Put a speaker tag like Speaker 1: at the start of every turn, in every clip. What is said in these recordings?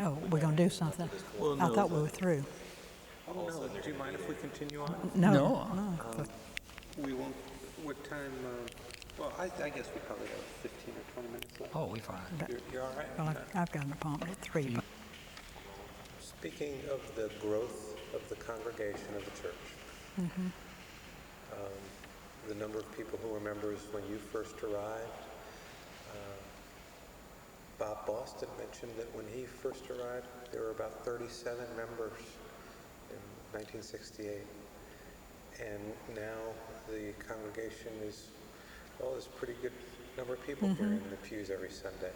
Speaker 1: Oh, we're going to do something.
Speaker 2: Well,
Speaker 1: I
Speaker 2: no,
Speaker 1: thought we were through.
Speaker 2: Oh, no. Do you mind if we continue on?
Speaker 1: No.
Speaker 2: We won't, what time, well, I guess we probably have 15 or 20 minutes left.
Speaker 3: Oh, we fine.
Speaker 2: You're all right?
Speaker 1: Well, I've got an appointment at 3.
Speaker 4: Speaking of the growth of the congregation of the church, the number of people who were members when you first arrived, Bob Boston mentioned that when he first arrived, there were about 37 members in 1968. And now the congregation is, well, there's a pretty good number of people here in the pews every Sunday.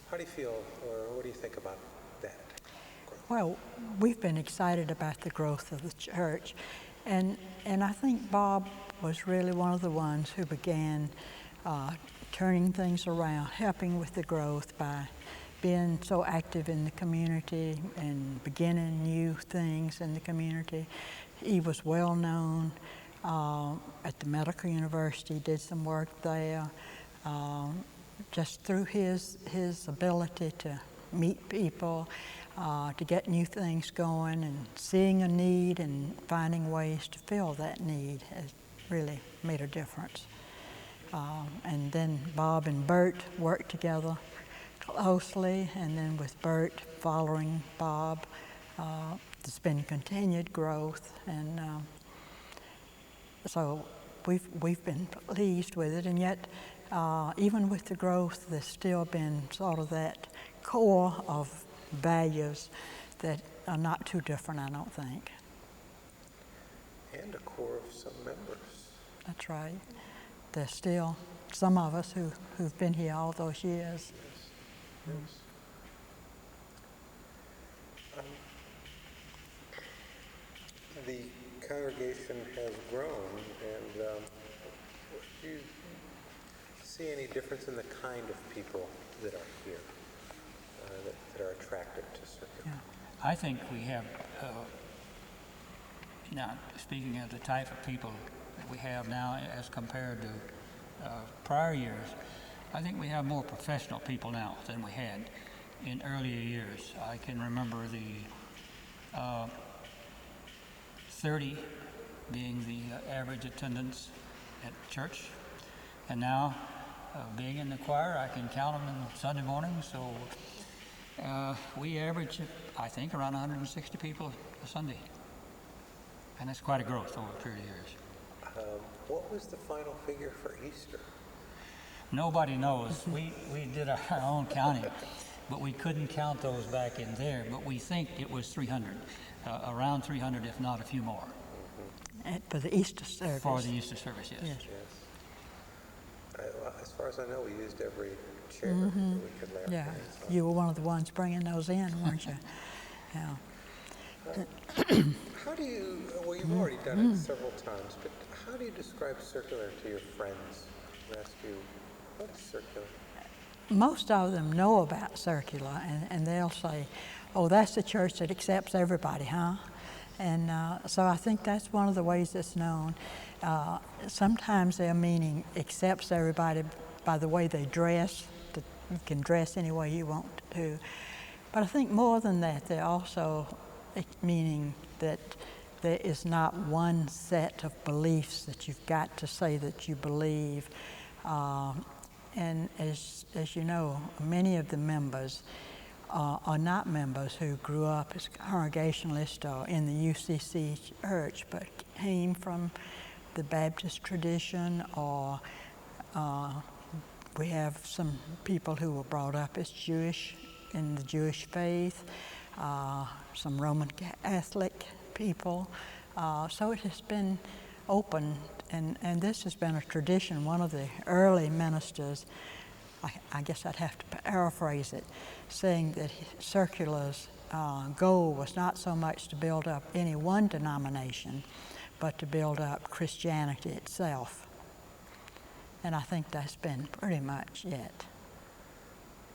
Speaker 4: How do you feel, or what do you think about that growth?
Speaker 1: Well, we've been excited about the growth of the church, and I think Bob was really one of the ones who began turning things around, helping with the growth by being so active in the community and beginning new things in the community. He was well known at the medical university, did some work there, just through his ability to meet people, to get new things going, and seeing a need and finding ways to fill that need has really made a difference. And then Bob and Bert worked together closely, and then with Bert following Bob, there's been continued growth, and so we've been pleased with it. And yet, even with the growth, there's still been sort of that core of values that are not too different, I don't think.
Speaker 4: And a core of some members.
Speaker 1: That's right. There's still some of us who've been here all those years.
Speaker 4: Yes. The congregation has grown, and do you see any difference in the kind of people that are here, that are attracted to Circular?
Speaker 1: Yeah.
Speaker 3: I think we have, now speaking of the type of people that we have now as compared to prior years, I think we have more professional people now than we had in earlier years. I can remember the 30 being the average attendance at church, and now being in the choir, I can count them on Sunday mornings, so we average, I think, around 160 people a Sunday, and that's quite a growth over a period of years.
Speaker 4: What was the final figure for Easter?
Speaker 3: Nobody knows. We did our own counting, but we couldn't count those back in there, but we think it was 300, around 300, if not a few more.
Speaker 1: For the Easter service.
Speaker 3: For the Easter service, yes.
Speaker 1: Yes.
Speaker 4: Well, as far as I know, we used every chair that we could lay our
Speaker 1: Yeah,
Speaker 4: hands on.
Speaker 1: you were one of the ones bringing those in, weren't you? Yeah.
Speaker 4: How do you, well, you've already done it several times, but how do you describe Circular to your friends who ask you, what is Circular?
Speaker 1: Most of them know about Circular, and they'll say, oh, that's the church that accepts everybody, huh? And so I think that's one of the ways it's known. Sometimes they're meaning accepts everybody by the way they dress, that you can dress any way you want to. But I think more than that, they're also meaning that there is not one set of beliefs that you've got to say that you believe. And as you know, many of the members are not members who grew up as congregationalists or in the UCC church, but came from the Baptist tradition, or we have some people who were brought up as Jewish in the Jewish faith, some Roman Catholic people. So it has been open, and this has been a tradition. One of the early ministers, I guess I'd have to paraphrase it, saying that Circular's goal was not so much to build up any one denomination, but to build up Christianity itself. And I think that's been pretty much it.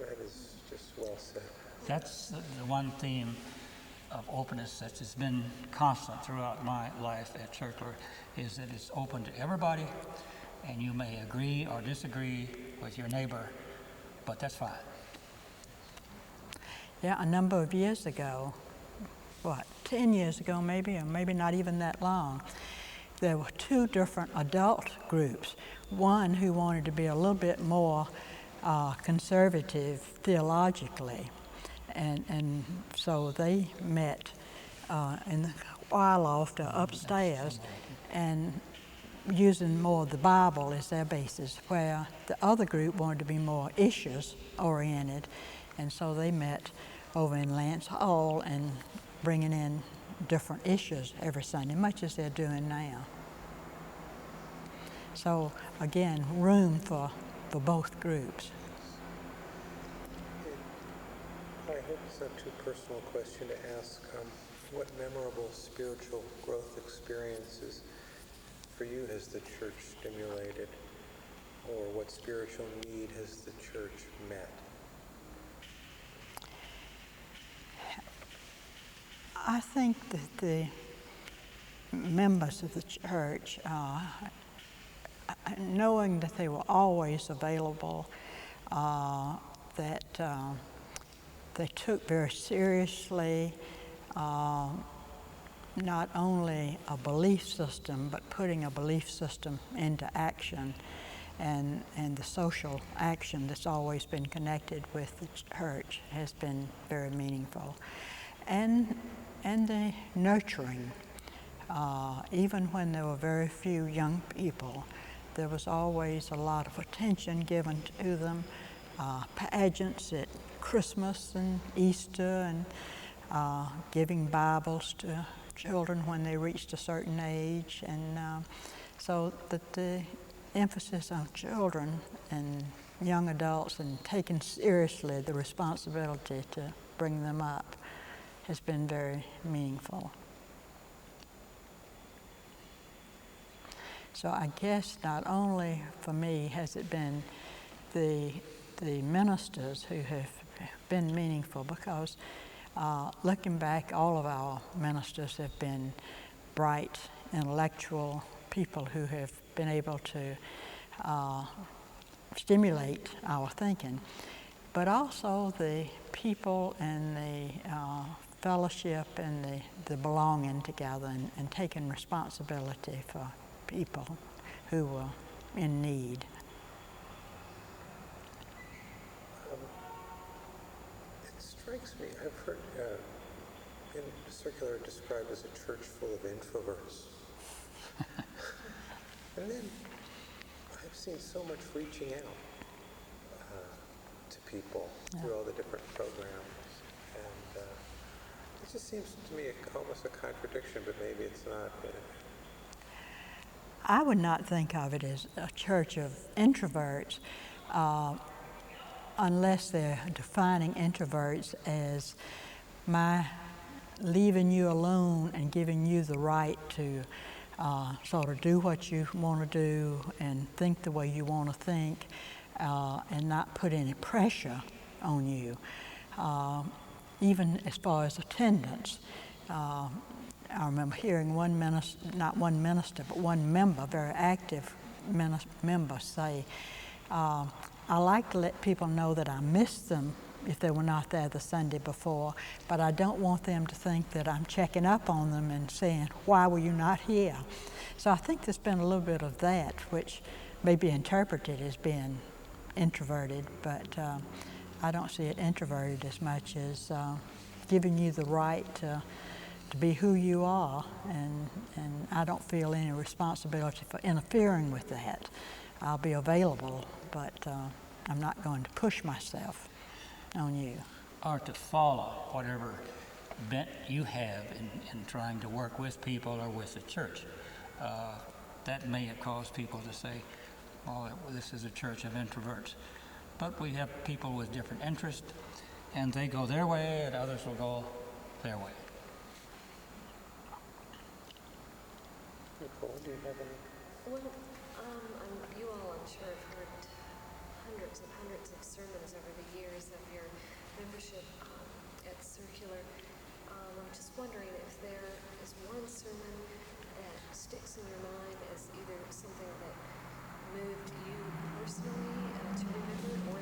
Speaker 4: That is just well said.
Speaker 3: That's the one theme of openness that has been constant throughout my life at Circular, is that it's open to everybody, and you may agree or disagree with your neighbor, but that's fine.
Speaker 1: yeah, a number of years ago, 10 years ago maybe, or maybe not even that long, there were two different adult groups. One who wanted to be a little bit more conservative theologically, and so they met in the choir loft upstairs, and using more of the Bible as their basis, where the other group wanted to be more issues oriented, and so they met over in Lance Hall and bringing in different issues every Sunday, much as they're doing now. So again, room for both groups.
Speaker 4: I hope it's not too personal a question to ask. What memorable spiritual growth experiences for you has the church stimulated, or what spiritual need has the church met?
Speaker 1: I think that the members of the church, knowing that they were always available, that they took very seriously not only a belief system, but putting a belief system into action, and the social action that's always been connected with the church has been very meaningful. And the nurturing, even when there were very few young people, there was always a lot of attention given to them, pageants at Christmas and Easter, and giving Bibles to children when they reached a certain age, and so that the emphasis on children and young adults and taking seriously the responsibility to bring them up has been very meaningful. So I guess not only for me has it been the ministers who have been meaningful, because looking back, all of our ministers have been bright, intellectual people who have been able to stimulate our thinking, but also the people and the fellowship and the belonging together, and taking responsibility for people who were in need.
Speaker 4: It strikes me, I've heard in circular described as a church full of introverts. And then I've seen so much reaching out to people through all the different programs. And it just seems to me almost a contradiction, but maybe it's not.
Speaker 1: I would not think of it as a church of introverts unless they're defining introverts as my leaving you alone and giving you the right to sort of do what you want to do and think the way you want to think, and not put any pressure on you. Even as far as attendance, I remember hearing one minister, not one minister, but one member, very active member, say, I like to let people know that I miss them if they were not there the Sunday before, but I don't want them to think that I'm checking up on them and saying, why were you not here? So I think there's been a little bit of that, which may be interpreted as being introverted, but I don't see it introverted as much as giving you the right to be who you are, and I don't feel any responsibility for interfering with that. I'll be available, but I'm not going to push myself on you.
Speaker 3: Or to follow whatever bent you have in trying to work with people or with the church. That may have caused people to say, oh, this is a church of introverts. But we have people with different interests, and they go their way, and others will go their way.
Speaker 4: Nicole, do you have any?
Speaker 5: Well, you all, I'm sure, have heard hundreds of sermons over the years of your membership at Circular. I'm just wondering if there is one sermon that sticks in your mind as either something that moved you personally to remember, or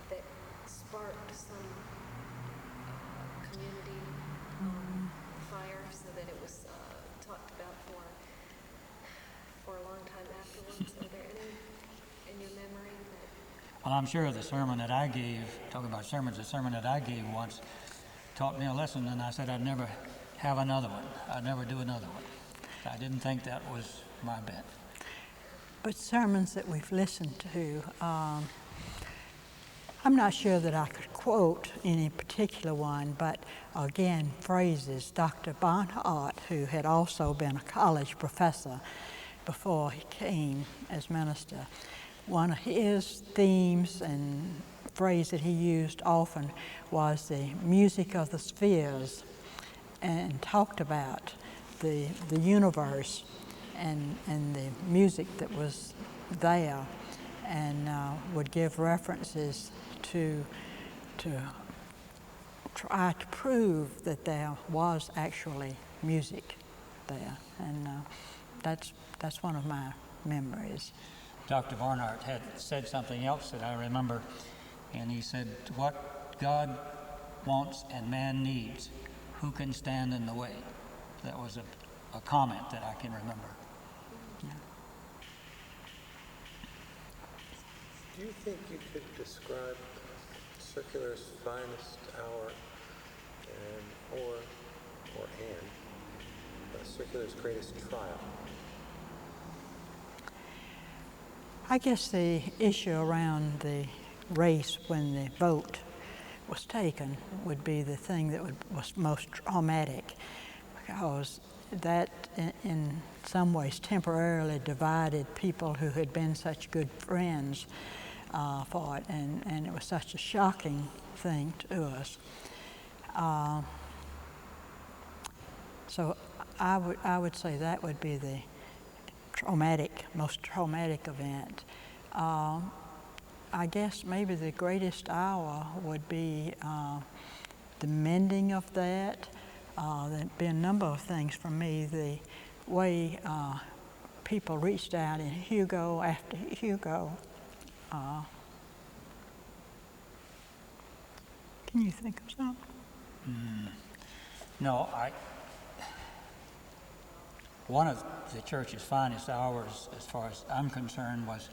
Speaker 5: that sparked some
Speaker 3: Well, I'm sure the sermon that I gave, talking about sermons, the sermon that I gave once taught me a lesson, and I said I'd never have another one. I'd never do another one. I didn't think that was my bent.
Speaker 1: But sermons that we've listened to, I'm not sure that I could quote any particular one, but again, phrases. Dr. Barnhart, who had also been a college professor before he came as minister, one of his themes and phrase that he used often was the music of the spheres, and talked about the universe and the music that was there, and would give references to try to prove that there was actually music there, and that's one of my memories.
Speaker 3: Dr. Barnhart had said something else that I remember, and he said, "What God wants and man needs, who can stand in the way?" That was a comment that I can remember.
Speaker 1: Yeah.
Speaker 4: Do you think you could describe Circular's finest hour or Circular's greatest trial?
Speaker 1: I guess the issue around the race when the vote was taken would be the thing that was most traumatic, because that in some ways temporarily divided people who had been such good friends for it, and it was such a shocking thing to us. So I would say that would be the most traumatic event. I guess maybe the greatest hour would be the mending of that. There'd been a number of things for me. The way people reached out in Hugo after Hugo. Can you think of something?
Speaker 3: No, one of the church's finest hours, as far as I'm concerned, was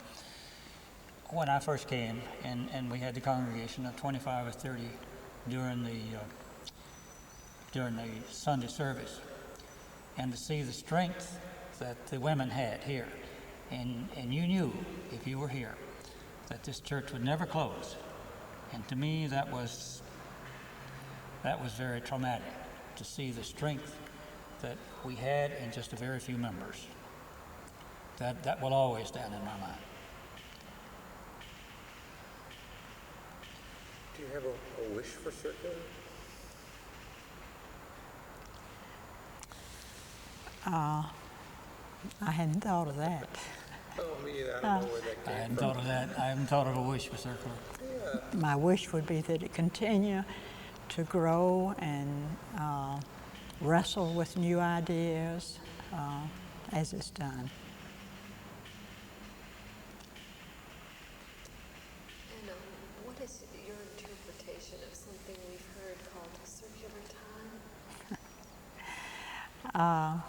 Speaker 3: when I first came, and we had the congregation of 25 or 30 during the Sunday service, and to see the strength that the women had here, and you knew if you were here that this church would never close, and to me that was very traumatic, to see the strength that we had in just a very few members. That will always stand in my mind.
Speaker 4: Do you have a wish for Circular?
Speaker 1: I hadn't thought of that.
Speaker 4: Oh, me either. I don't know where that
Speaker 3: I
Speaker 4: came
Speaker 3: hadn't
Speaker 4: from.
Speaker 3: thought of that. I haven't thought of a wish for Circular.
Speaker 4: Yeah.
Speaker 1: My wish would be that it continue to grow and wrestle with new ideas as it's done.
Speaker 5: And what is your interpretation of something we've heard called circular time?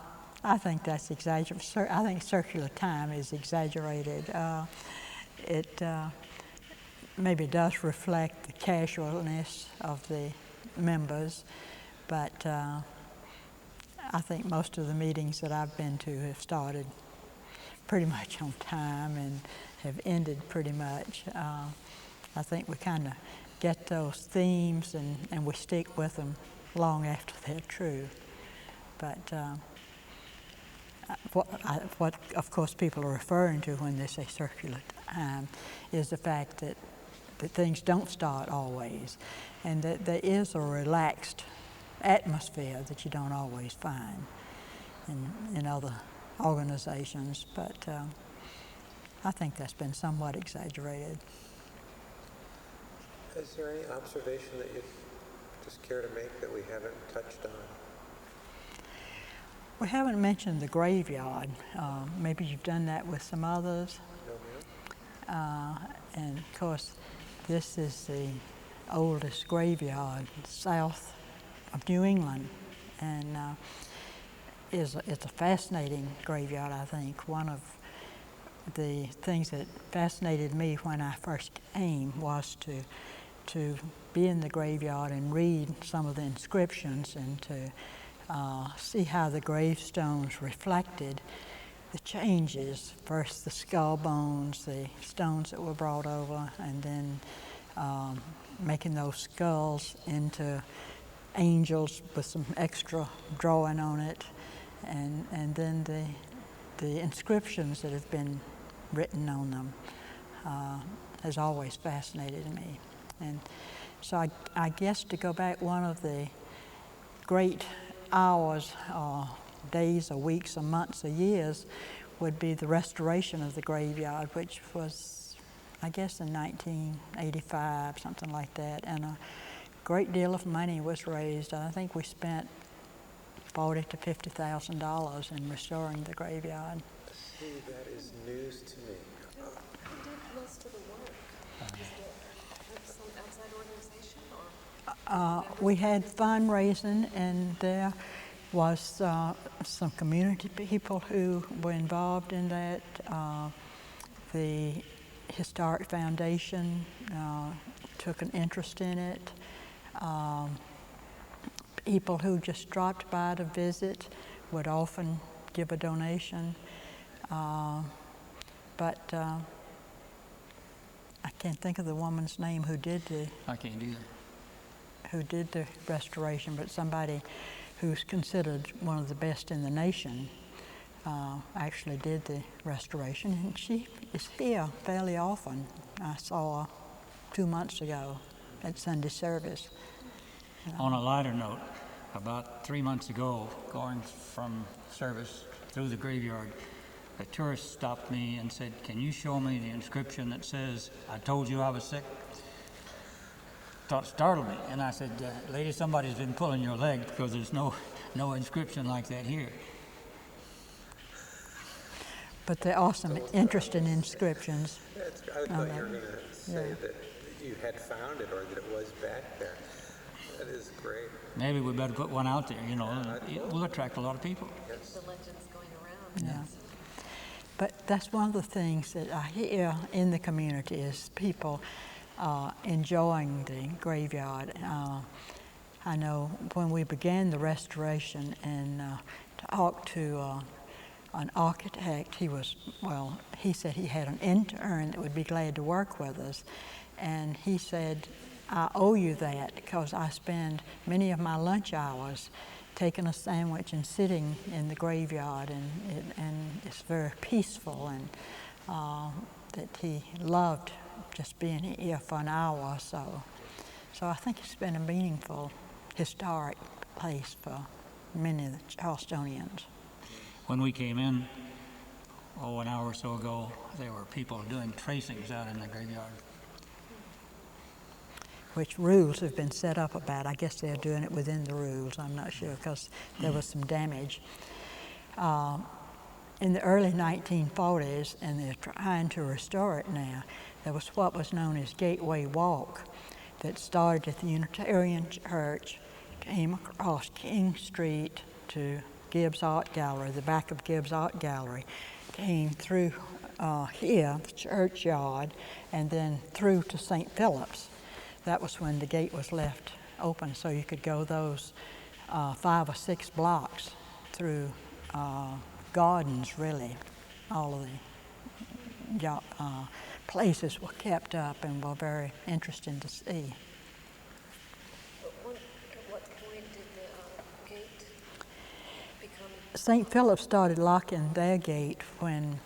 Speaker 1: I think that's exaggerated. I think circular time is exaggerated. It maybe does reflect the casualness of the members, but I think most of the meetings that I've been to have started pretty much on time and have ended pretty much. I think we kind of get those themes and we stick with them long after they're true. But what of course people are referring to when they say circular time is the fact that things don't start always, and that there is a relaxed atmosphere that you don't always find in other organizations, but I think that's been somewhat exaggerated.
Speaker 4: Is there any observation that you'd just care to make that we haven't touched on?
Speaker 1: We haven't mentioned the graveyard. Maybe you've done that with some others.
Speaker 4: No, ma'am?
Speaker 1: And of course, this is the oldest graveyard south of New England, and it's a fascinating graveyard. I think one of the things that fascinated me when I first came was to be in the graveyard and read some of the inscriptions and to see how the gravestones reflected the changes. First the skull bones, the stones that were brought over, and then making those skulls into angels with some extra drawing on it, and then the inscriptions that have been written on them has always fascinated me. And so I guess to go back, one of the great hours, days or weeks or months or years would be the restoration of the graveyard, which was, I guess, in 1985, something like that. And a great deal of money was raised. I think we spent $40,000 to $50,000 in restoring the graveyard.
Speaker 4: See, that is news to me.
Speaker 5: Who did most of the work? Is it some outside organization or?
Speaker 1: We had fundraising, and there was some community people who were involved in that. The Historic Foundation took an interest in it. People who just dropped by to visit would often give a donation. But I can't think of the woman's name who did the
Speaker 3: I can't either.
Speaker 1: restoration, but somebody who's considered one of the best in the nation actually did the restoration, and she is here fairly often. I saw her 2 months ago at Sunday service.
Speaker 3: On a lighter note, about 3 months ago, going from service through the graveyard, a tourist stopped me and said, "Can you show me the inscription that says, 'I told you I was sick'?" Thought startled me, and I said, "Lady, somebody's been pulling your leg because there's no inscription like that here."
Speaker 1: But there are some interesting inscriptions.
Speaker 4: I thought you were going to say that you had found it or that it was back there. That is great.
Speaker 3: Maybe we better put one out there, you know. It will attract a lot of people.
Speaker 5: The legends going around.
Speaker 1: Yeah. But that's one of the things that I hear in the community is people enjoying the graveyard. I know when we began the restoration and talked to an architect, he said he had an intern that would be glad to work with us. And he said, "I owe you that because I spend many of my lunch hours taking a sandwich and sitting in the graveyard, and it's very peaceful, and that he loved just being here for an hour or so. So I think it's been a meaningful, historic place for many of the Charlestonians.
Speaker 3: When we came in, an hour or so ago, there were people doing tracings out in the graveyard.
Speaker 1: Which rules have been set up about. I guess they're doing it within the rules. I'm not sure because there was some damage. In the early 1940s, and they're trying to restore it now, there was what was known as Gateway Walk that started at the Unitarian Church, came across King Street to Gibbs Art Gallery, the back of Gibbs Art Gallery, came through here, the churchyard, and then through to St. Philip's. That was when the gate was left open, so you could go those 5 or 6 blocks through gardens, really. All of the places were kept up and were very interesting to see.
Speaker 5: At what point did the gate become?
Speaker 1: St. Philip started locking their gate when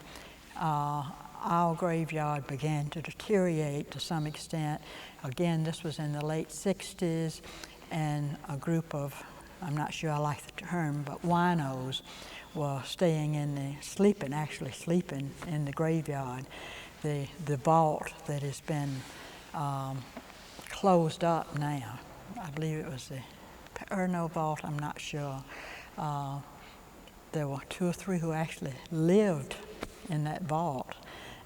Speaker 1: our graveyard began to deteriorate to some extent. Again, this was in the late 60s, and a group of, I'm not sure I like the term, but winos were actually sleeping in the graveyard. The vault that has been closed up now, I believe it was the Perno vault, I'm not sure. There were 2 or 3 who actually lived in that vault,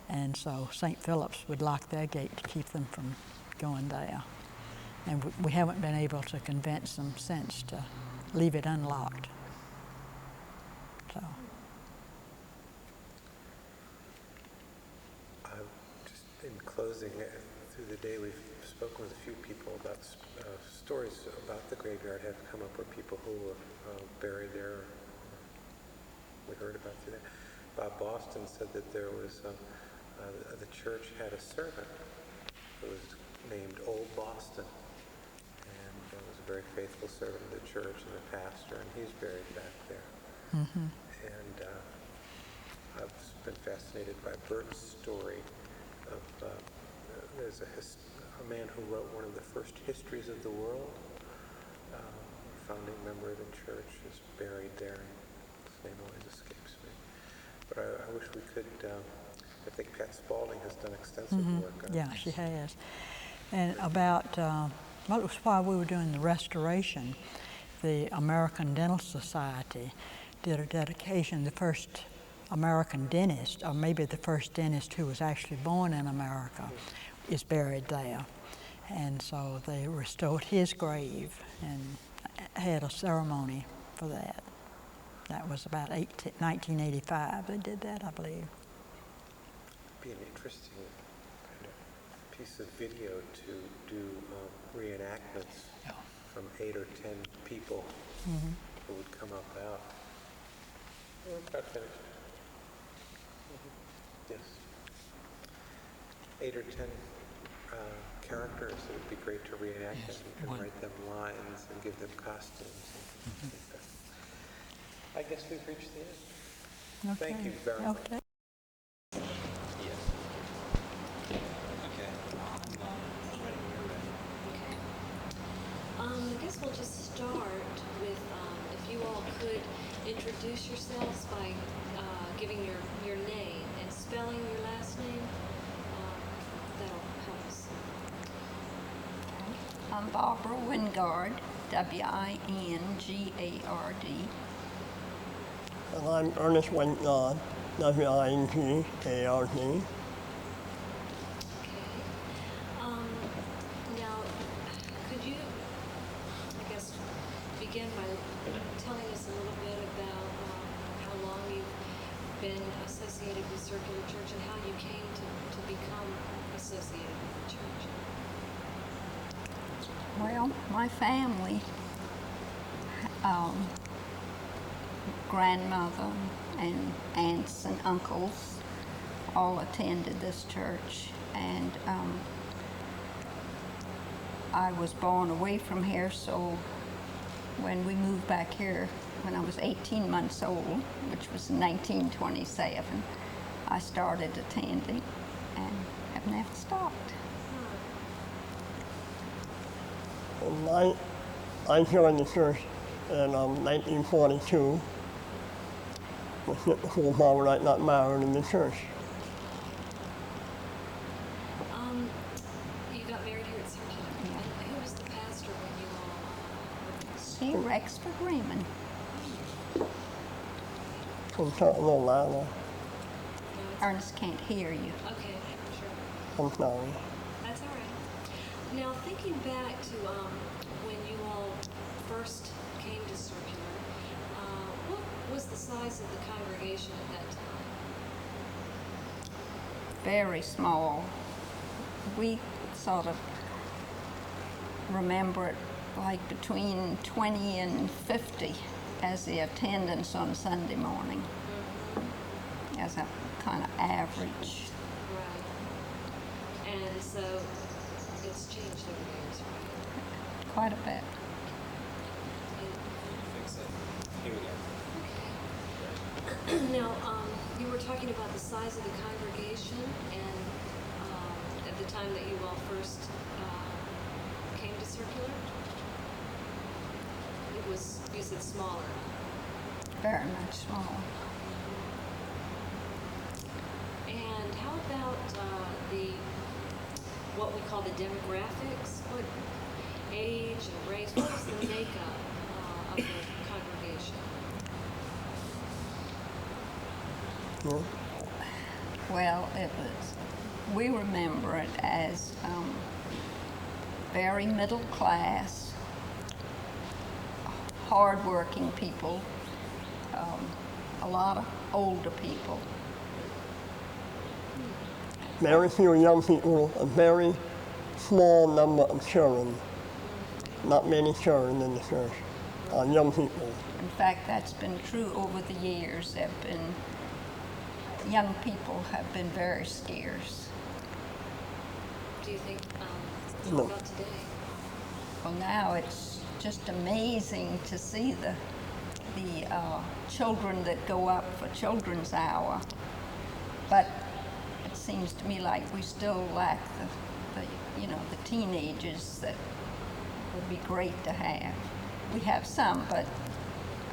Speaker 1: and so St. Philip's would lock their gate to keep them from going there. And we haven't been able to convince them since to leave it unlocked. So.
Speaker 4: closing, through the day we've spoken with a few people about stories about the graveyard have come up where people who were buried there, we heard about through that. Bob Boston said that there was, the church had a servant who was named Old Boston, and was a very faithful servant of the church and the pastor, and he's buried back there.
Speaker 1: Mm-hmm.
Speaker 4: And I've been fascinated by Bert's story of, there's a man who wrote one of the first histories of the world, founding member of the church, is buried there. His name always escapes me. But I wish we could, I think Pat Spalding has done extensive work on
Speaker 1: Yeah,
Speaker 4: this.
Speaker 1: she has. And about, well, it was while we were doing the restoration, the American Dental Society did a dedication. The first American dentist, or maybe the first dentist who was actually born in America, is buried there. And so they restored his grave and had a ceremony for that. That was about 1985 they did that, I believe.
Speaker 4: Be an interesting kind of piece of video to do reenactments from 8 or 10 people who would come up out. We're about finished. Yes. 8 or 10 characters. It would be great to reenact
Speaker 3: Yes,
Speaker 4: them.
Speaker 3: it
Speaker 4: You can
Speaker 3: would.
Speaker 4: write them lines and give them costumes and things like that. I guess we've reached the end.
Speaker 1: Okay.
Speaker 4: Thank you very much.
Speaker 1: Okay.
Speaker 5: I guess we'll just start with, if you all could introduce yourselves by giving your name and spelling your last name. That'll help us.
Speaker 6: I'm Barbara Wingard, W-I-N-G-A-R-D.
Speaker 7: And I'm Ernest Wingard, W-I-N-G-A-R-D.
Speaker 5: Okay. Now, could you, I guess, begin by telling us a little bit about how long you've been associated with Circular Church and how you came to become associated with the church?
Speaker 6: Well, my family, grandmother and aunts and uncles all attended this church, and I was born away from here, so when we moved back here when I was 18 months old, which was 1927, I started attending and have never stopped.
Speaker 7: And I joined the church in 1942, which is the whole time I got married in the church.
Speaker 5: You got married here at Circular.
Speaker 6: Yeah.
Speaker 5: And who was the pastor when you all
Speaker 6: See, Rexford Raymond.
Speaker 7: Can you talk a little louder?
Speaker 5: No, it's
Speaker 6: Ernest can't hear you.
Speaker 5: okay, sure.
Speaker 7: I'm sorry.
Speaker 5: That's all right. Now, thinking back to when you all first came to Circular, what was the size of the congregation at that time?
Speaker 6: Very small. We sort of remember it like between 20 and 50 as the attendance on Sunday morning, as a kind of average.
Speaker 5: Right. And so it's changed over the years, right?
Speaker 6: Quite a bit.
Speaker 5: Now, you were talking about the size of the congregation, and at the time that you all first came to Circular, it was, you said, smaller.
Speaker 6: Very much smaller.
Speaker 5: And how about what we call the demographics? What age and race? What was the makeup of the congregation?
Speaker 7: Yeah.
Speaker 6: Well, we remember it as very middle class, hardworking people, a lot of older people.
Speaker 7: very few young people, a very small number of children. Not many children in the church, young people.
Speaker 6: In fact, that's been true over the years. Young people have been very scarce.
Speaker 5: Do you think,
Speaker 7: No.
Speaker 5: what about today?
Speaker 6: Well, now it's just amazing to see the children that go up for Children's Hour. But it seems to me like we still lack the teenagers that would be great to have. We have some, but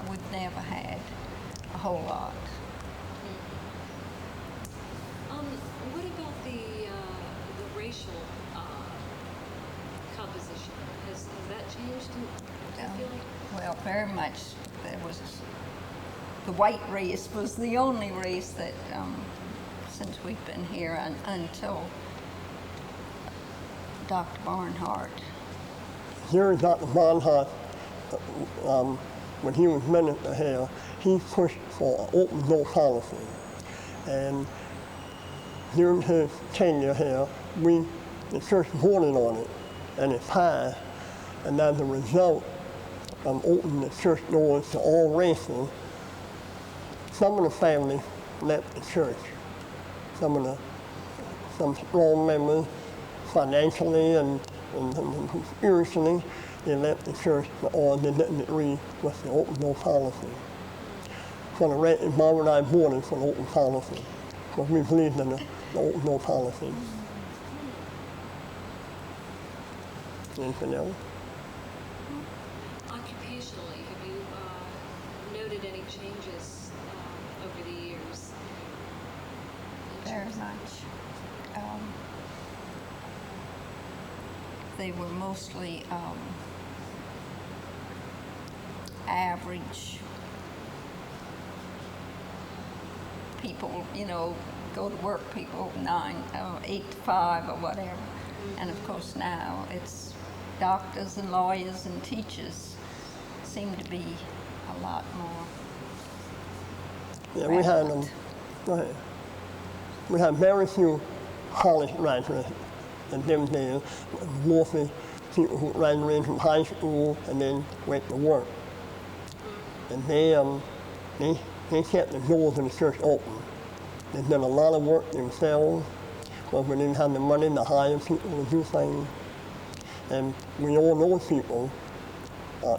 Speaker 6: we've never had a whole lot.
Speaker 5: What about the racial composition? Has that changed? Do you feel like?
Speaker 6: Well, very much. The white race was the only race that, since we've been here until Dr. Barnhart.
Speaker 7: Here, Dr. Barnhart, when he was minister here, he pushed for an open door policy. And during his tenure here, the church voted on it, and it passed. And as a result of opening the church doors to all races, some of the families left the church. Some strong members, financially and spiritually, they left the church, or they didn't agree with the open door policy. For the record, Bob and I voted for the open policy, because we believed in the open door policy. Anything else?
Speaker 5: Occupationally, have you noted any changes over the years?
Speaker 6: Very much. They were mostly average people, go to work people, 8 to 5 or whatever. And of course now it's doctors and lawyers and teachers seem to be a lot more.
Speaker 7: Yeah, we had go ahead. We had very few college graduates in them days, mostly people who graduated from high school and then went to work. And they kept the doors of the church open. They did a lot of work themselves, but we didn't have the money to hire people to do things. And we all know people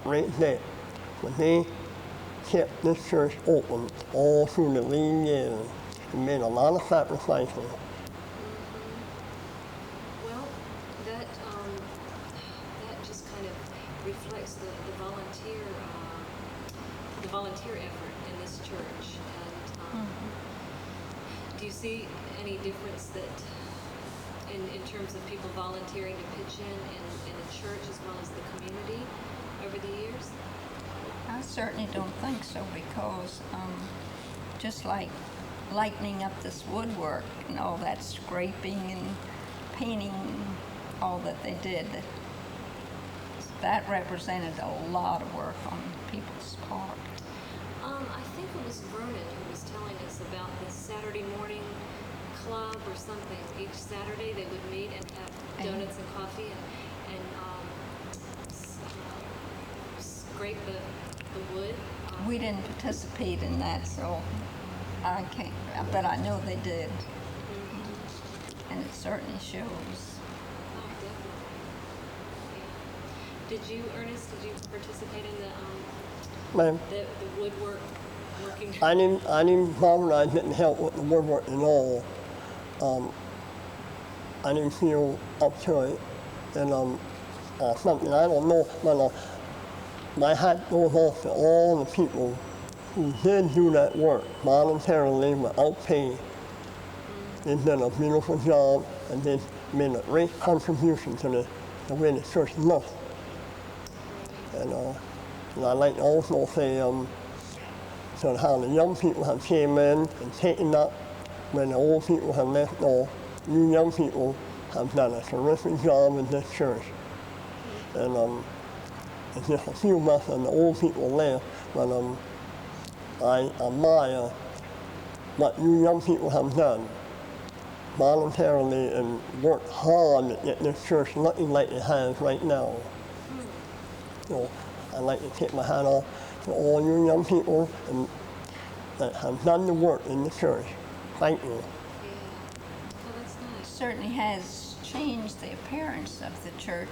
Speaker 7: right there. But they kept this church open all through the lean years and made a lot of sacrifices.
Speaker 5: Well, that just kind of reflects the volunteer effort in this church. And do you see any difference that in terms of people volunteering to pitch in the church as well as the community over the years?
Speaker 6: I certainly don't think so, because just like lightening up this woodwork and all that scraping and painting, all that they did, that represented a lot of work on people's part.
Speaker 5: I think it was Vernon who was telling us about this Saturday morning club or something. Each Saturday they would meet and have donuts and coffee and scrape the wood.
Speaker 6: We didn't participate in that, so I can't, but I know they did. And it certainly shows.
Speaker 5: Oh, definitely. Yeah. Did you, Ernest, participate in the woodwork working?
Speaker 7: Bob and I didn't help with the woodwork at all. I didn't feel up to it. And something, I don't know, but my hat goes off to all the people who did do that work voluntarily without pay. They did a beautiful job, and they made a great contribution to the way the church looked. And I'd like to also say so how the young people have came in and taken up when the old people have left off. You young people have done a terrific job in this church. And it's just a few of us and the old people left, but I admire what you young people have done. voluntarily and worked hard to get this church looking like it has right now. So I'd like to tip my hat off to all you young people that have done the work in the church. Thank you.
Speaker 5: Well, that's nice.
Speaker 6: Certainly has changed the appearance of the church